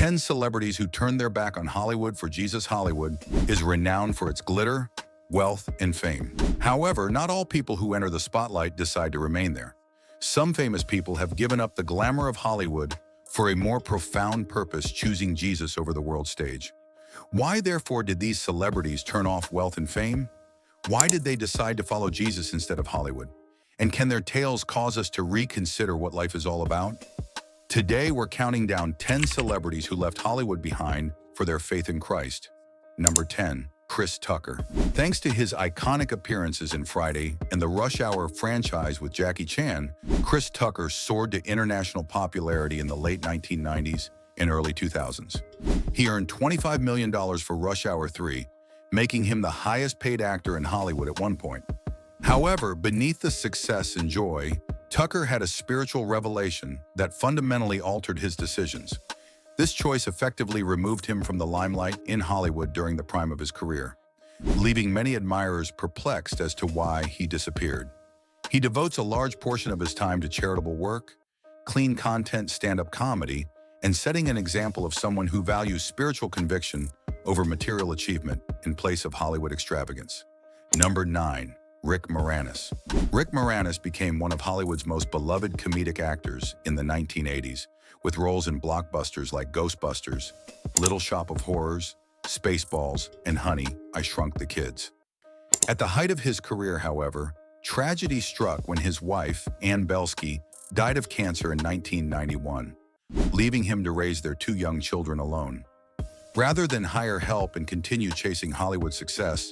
10 Celebrities Who Turned Their Back on Hollywood for Jesus. Hollywood is renowned for its glitter, wealth, and fame. However, not all people who enter the spotlight decide to remain there. Some famous people have given up the glamour of Hollywood for a more profound purpose, choosing Jesus over the world stage. Why, therefore, did these celebrities turn off wealth and fame? Why did they decide to follow Jesus instead of Hollywood? And can their tales cause us to reconsider what life is all about? Today, we're counting down 10 celebrities who left Hollywood behind for their faith in Christ. Number 10. Chris Tucker. Thanks to his iconic appearances in Friday and the Rush Hour franchise with Jackie Chan, Chris Tucker soared to international popularity in the late 1990s and early 2000s. He earned $25 million for Rush Hour 3, making him the highest-paid actor in Hollywood at one point. However, beneath the success and joy, Tucker had a spiritual revelation that fundamentally altered his decisions. This choice effectively removed him from the limelight in Hollywood during the prime of his career, leaving many admirers perplexed as to why he disappeared. He devotes a large portion of his time to charitable work, clean content, stand-up comedy, and setting an example of someone who values spiritual conviction over material achievement in place of Hollywood extravagance. Number 9. Rick Moranis. Rick Moranis became one of Hollywood's most beloved comedic actors in the 1980s, with roles in blockbusters like Ghostbusters, Little Shop of Horrors, Spaceballs, and Honey, I Shrunk the Kids. At the height of his career, however, tragedy struck when his wife, Ann Belsky, died of cancer in 1991, leaving him to raise their two young children alone. Rather than hire help and continue chasing Hollywood success,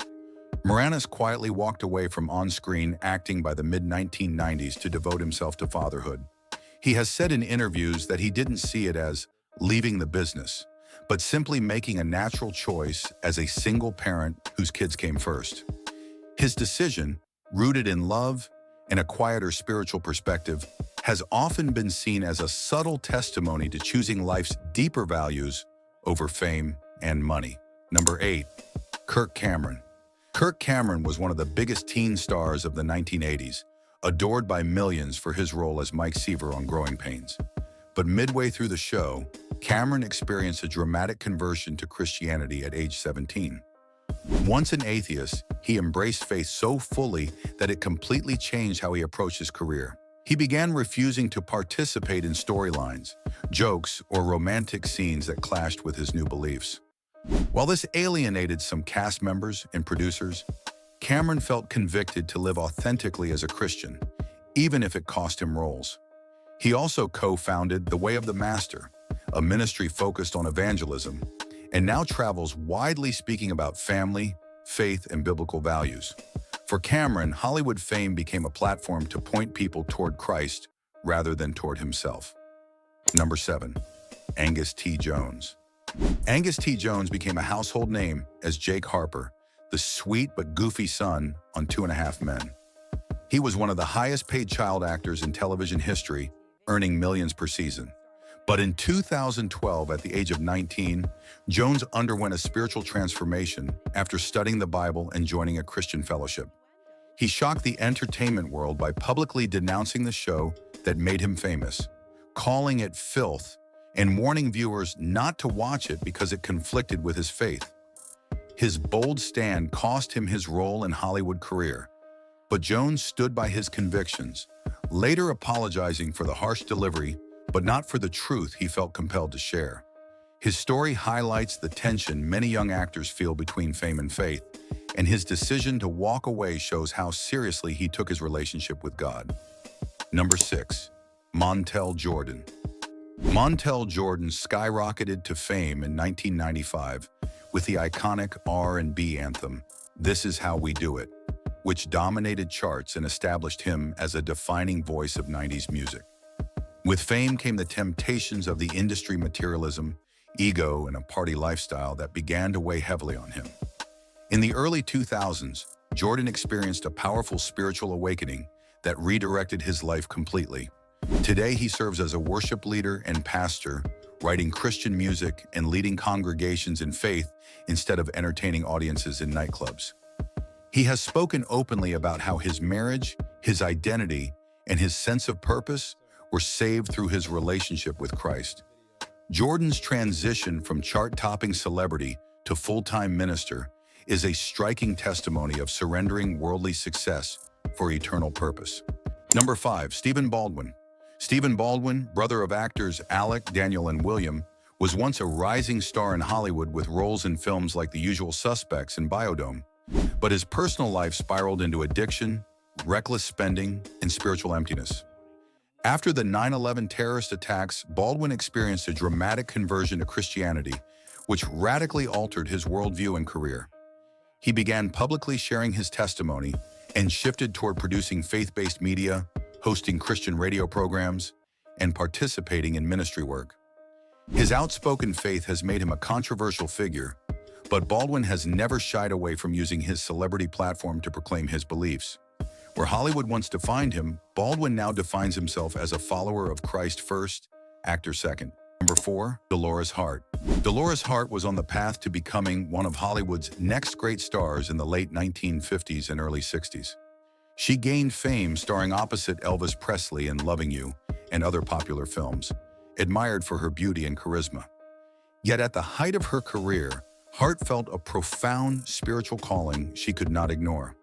Moranis quietly walked away from on-screen acting by the mid-1990s to devote himself to fatherhood. He has said in interviews that he didn't see it as leaving the business, but simply making a natural choice as a single parent whose kids came first. His decision, rooted in love and a quieter spiritual perspective, has often been seen as a subtle testimony to choosing life's deeper values over fame and money. Number 8. Kirk Cameron. Kirk Cameron was one of the biggest teen stars of the 1980s, adored by millions for his role as Mike Seaver on Growing Pains. But midway through the show, Cameron experienced a dramatic conversion to Christianity at age 17. Once an atheist, he embraced faith so fully that it completely changed how he approached his career. He began refusing to participate in storylines, jokes, or romantic scenes that clashed with his new beliefs. While this alienated some cast members and producers, Cameron felt convicted to live authentically as a Christian, even if it cost him roles. He also co-founded The Way of the Master, a ministry focused on evangelism, and now travels widely speaking about family, faith, and biblical values. For Cameron, Hollywood fame became a platform to point people toward Christ rather than toward himself. Number 7. Angus T. Jones. Angus T. Jones became a household name as Jake Harper, the sweet but goofy son on 2.5 Men. He was one of the highest-paid child actors in television history, earning millions per season. But in 2012, at the age of 19, Jones underwent a spiritual transformation after studying the Bible and joining a Christian fellowship. He shocked the entertainment world by publicly denouncing the show that made him famous, calling it filth, and warning viewers not to watch it because it conflicted with his faith. His bold stand cost him his role in Hollywood career, but Jones stood by his convictions, later apologizing for the harsh delivery, but not for the truth he felt compelled to share. His story highlights the tension many young actors feel between fame and faith, and his decision to walk away shows how seriously he took his relationship with God. Number 6. Montel Jordan. Montel Jordan skyrocketed to fame in 1995 with the iconic R&B anthem, "This Is How We Do It," which dominated charts and established him as a defining voice of 90s music. With fame came the temptations of the industry materialism, ego, and a party lifestyle that began to weigh heavily on him. In the early 2000s, Jordan experienced a powerful spiritual awakening that redirected his life completely. Today, he serves as a worship leader and pastor, writing Christian music and leading congregations in faith instead of entertaining audiences in nightclubs. He has spoken openly about how his marriage, his identity, and his sense of purpose were saved through his relationship with Christ. Jordan's transition from chart-topping celebrity to full-time minister is a striking testimony of surrendering worldly success for eternal purpose. Number 5, Stephen Baldwin. Stephen Baldwin, brother of actors Alec, Daniel, and William, was once a rising star in Hollywood with roles in films like The Usual Suspects and Biodome. But his personal life spiraled into addiction, reckless spending, and spiritual emptiness. After the 9/11 terrorist attacks, Baldwin experienced a dramatic conversion to Christianity, which radically altered his worldview and career. He began publicly sharing his testimony and shifted toward producing faith-based media, hosting Christian radio programs, and participating in ministry work. His outspoken faith has made him a controversial figure, but Baldwin has never shied away from using his celebrity platform to proclaim his beliefs. Where Hollywood once defined him, Baldwin now defines himself as a follower of Christ first, actor second. Number 4, Dolores Hart. Dolores Hart was on the path to becoming one of Hollywood's next great stars in the late 1950s and early 60s. She gained fame starring opposite Elvis Presley in Loving You and other popular films, admired for her beauty and charisma. Yet at the height of her career, Hart felt a profound spiritual calling she could not ignore.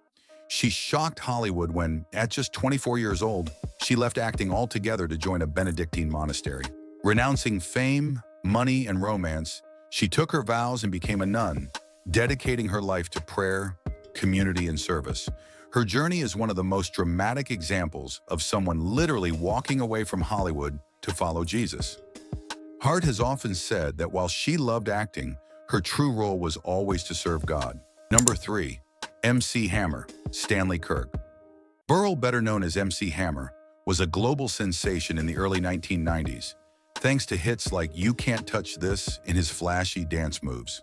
She shocked Hollywood when, at just 24 years old, she left acting altogether to join a Benedictine monastery. Renouncing fame, money, and romance, she took her vows and became a nun, dedicating her life to prayer, community, and service. Her journey is one of the most dramatic examples of someone literally walking away from Hollywood to follow Jesus. Hart has often said that while she loved acting, her true role was always to serve God. Number 3, MC Hammer, Stanley Kirk. Burrell, better known as MC Hammer, was a global sensation in the early 1990s, thanks to hits like You Can't Touch This and his flashy dance moves.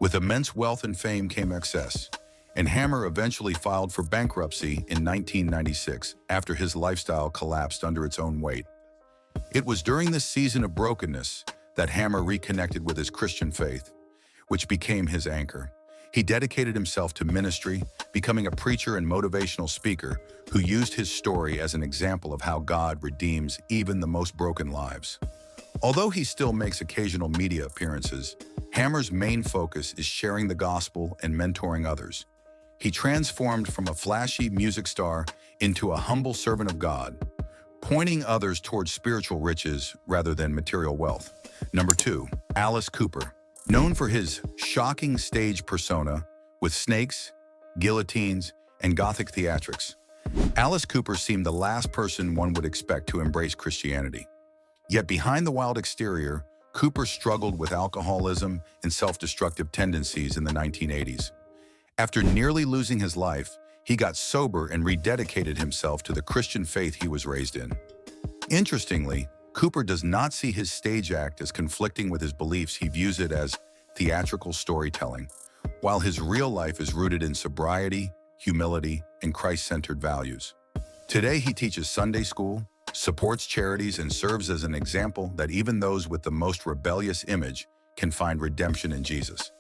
With immense wealth and fame came excess, and Hammer eventually filed for bankruptcy in 1996 after his lifestyle collapsed under its own weight. It was during this season of brokenness that Hammer reconnected with his Christian faith, which became his anchor. He dedicated himself to ministry, becoming a preacher and motivational speaker who used his story as an example of how God redeems even the most broken lives. Although he still makes occasional media appearances, Hammer's main focus is sharing the gospel and mentoring others. He transformed from a flashy music star into a humble servant of God, pointing others towards spiritual riches rather than material wealth. Number 2, Alice Cooper. Known for his shocking stage persona with snakes, guillotines, and gothic theatrics, Alice Cooper seemed the last person one would expect to embrace Christianity. Yet behind the wild exterior, Cooper struggled with alcoholism and self-destructive tendencies in the 1980s. After nearly losing his life, he got sober and rededicated himself to the Christian faith he was raised in. Interestingly, Cooper does not see his stage act as conflicting with his beliefs. He views it as theatrical storytelling, while his real life is rooted in sobriety, humility, and Christ-centered values. Today, he teaches Sunday school, supports charities, and serves as an example that even those with the most rebellious image can find redemption in Jesus.